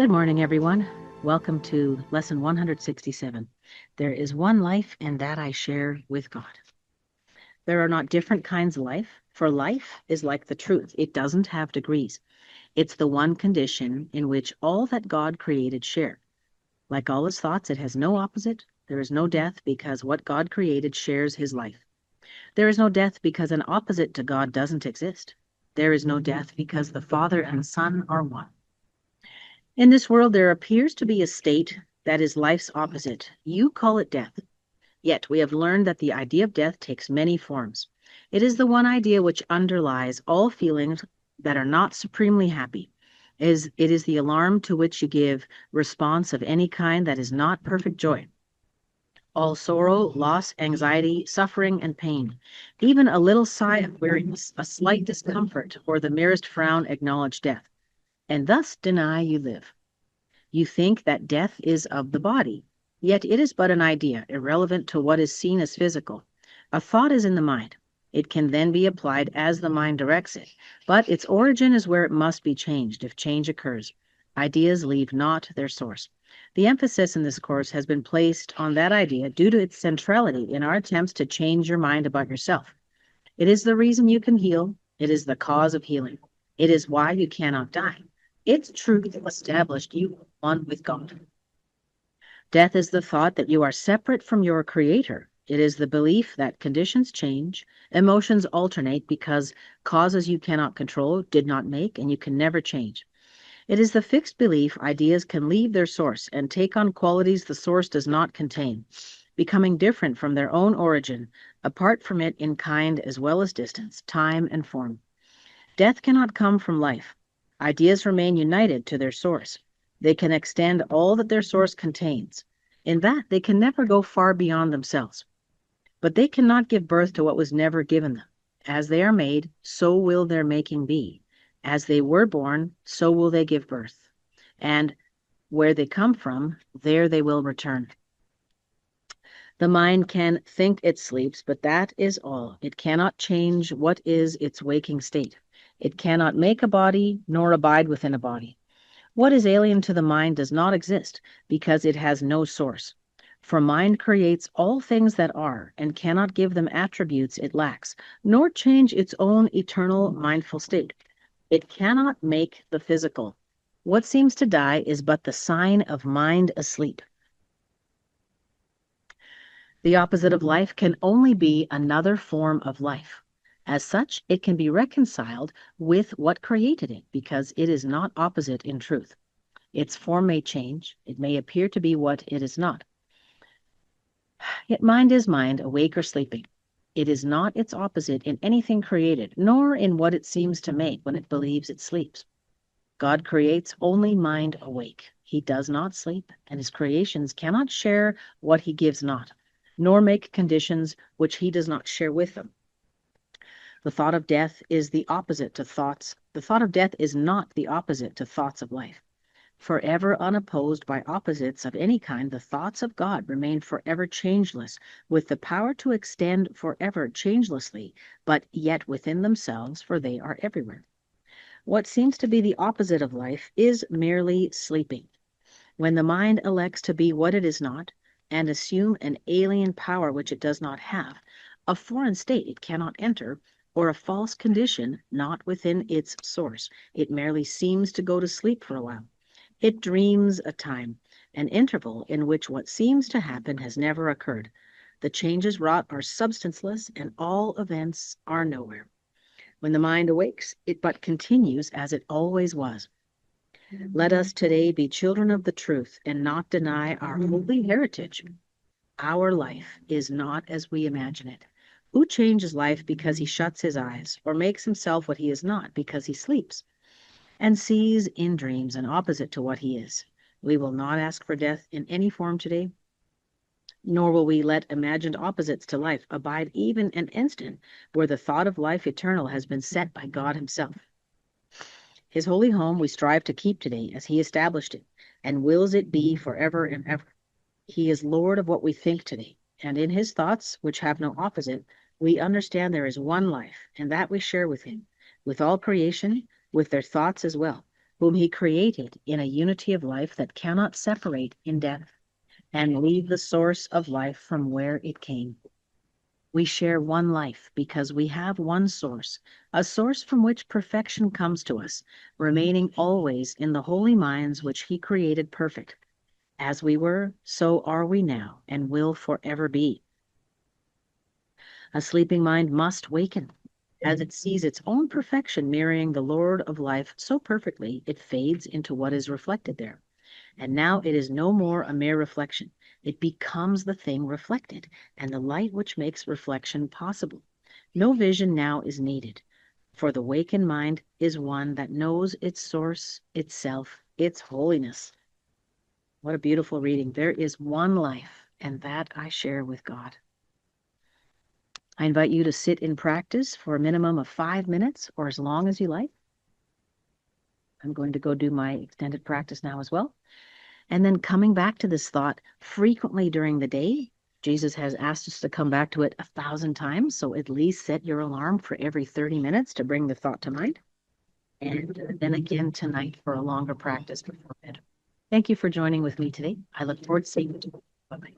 Good morning, everyone. Welcome to lesson 167. There is one life, and that I share with God. There are not different kinds of life, for life is like the truth. It doesn't have degrees. It's the one condition in which all that God created share. Like all his thoughts, it has no opposite. There is no death because what God created shares his life. There is no death because an opposite to God doesn't exist. There is no death because the Father and Son are one. In this world, there appears to be a state that is life's opposite. You call it death. Yet we have learned that the idea of death takes many forms. It is the one idea which underlies all feelings that are not supremely happy. It is the alarm to which you give response of any kind that is not perfect joy. All sorrow, loss, anxiety, suffering, and pain. Even a little sigh of weariness, a slight discomfort, or the merest frown acknowledge death, and thus deny you live. You think that death is of the body, yet it is but an idea, irrelevant to what is seen as physical. A thought is in the mind. It can then be applied as the mind directs it, but its origin is where it must be changed if change occurs. Ideas leave not their source. The emphasis in this course has been placed on that idea due to its centrality in our attempts to change your mind about yourself. It is the reason you can heal. It is the cause of healing. It is why you cannot die. Its truth established you one with God. Death is the thought that you are separate from your Creator. It is the belief that conditions change, emotions alternate because causes you cannot control, did not make, and you can never change. It is the fixed belief ideas can leave their source and take on qualities the source does not contain, becoming different from their own origin, apart from it in kind as well as distance, time, and form. Death cannot come from life. Ideas remain united to their source. They can extend all that their source contains. In that, they can never go far beyond themselves. But they cannot give birth to what was never given them. As they are made, so will their making be. As they were born, so will they give birth. And where they come from, there they will return. The mind can think it sleeps, but that is all. It cannot change what is its waking state. It cannot make a body, nor abide within a body. What is alien to the mind does not exist, because it has no source. For mind creates all things that are, and cannot give them attributes it lacks, nor change its own eternal mindful state. It cannot make the physical. What seems to die is but the sign of mind asleep. The opposite of life can only be another form of life. As such, it can be reconciled with what created it, because it is not opposite in truth. Its form may change. It may appear to be what it is not. Yet mind is mind, awake or sleeping. It is not its opposite in anything created, nor in what it seems to make when it believes it sleeps. God creates only mind awake. He does not sleep, and his creations cannot share what he gives not, nor make conditions which he does not share with them. The thought of death is the opposite to thoughts. The thought of death is not the opposite to thoughts of life. Forever unopposed by opposites of any kind, the thoughts of God remain forever changeless, with the power to extend forever changelessly, but yet within themselves, for they are everywhere. What seems to be the opposite of life is merely sleeping. When the mind elects to be what it is not, and assume an alien power which it does not have, a foreign state it cannot enter, or a false condition not within its source, it merely seems to go to sleep for a while. It dreams a time, an interval in which what seems to happen has never occurred. The changes wrought are substanceless, and all events are nowhere. When the mind awakes, it but continues as it always was. Let us today be children of the truth and not deny our holy heritage. Our life is not as we imagine it. Who changes life because he shuts his eyes, or makes himself what he is not because he sleeps, and sees in dreams an opposite to what he is? We will not ask for death in any form today, nor will we let imagined opposites to life abide even an instant where the thought of life eternal has been set by God himself. His holy home we strive to keep today as he established it, and wills it be forever and ever. He is Lord of what we think today, and in his thoughts, which have no opposite, we understand there is one life, and that we share with him, with all creation, with their thoughts as well. whom he created in a unity of life that cannot separate in death and leave the source of life from where it came. We share one life because we have one source, a source from which perfection comes to us, remaining always in the holy minds which he created perfect. As we were, so are we now and will forever be. A sleeping mind must waken, as it sees its own perfection mirroring the Lord of life so perfectly, it fades into what is reflected there. And now it is no more a mere reflection. It becomes the thing reflected, and the light which makes reflection possible. No vision now is needed, for the wakened mind is one that knows its source, itself, its holiness. What a beautiful reading. There is one life, and that I share with God. I invite you to sit in practice for a minimum of 5 minutes or as long as you like. I'm going to go do my extended practice now as well. And then coming back to this thought frequently during the day. Jesus has asked us to come back to it 1,000 times. So at least set your alarm for every 30 minutes to bring the thought to mind. And then again tonight for a longer practice before bed. Thank you for joining with me today. I look forward to seeing you. Bye-bye.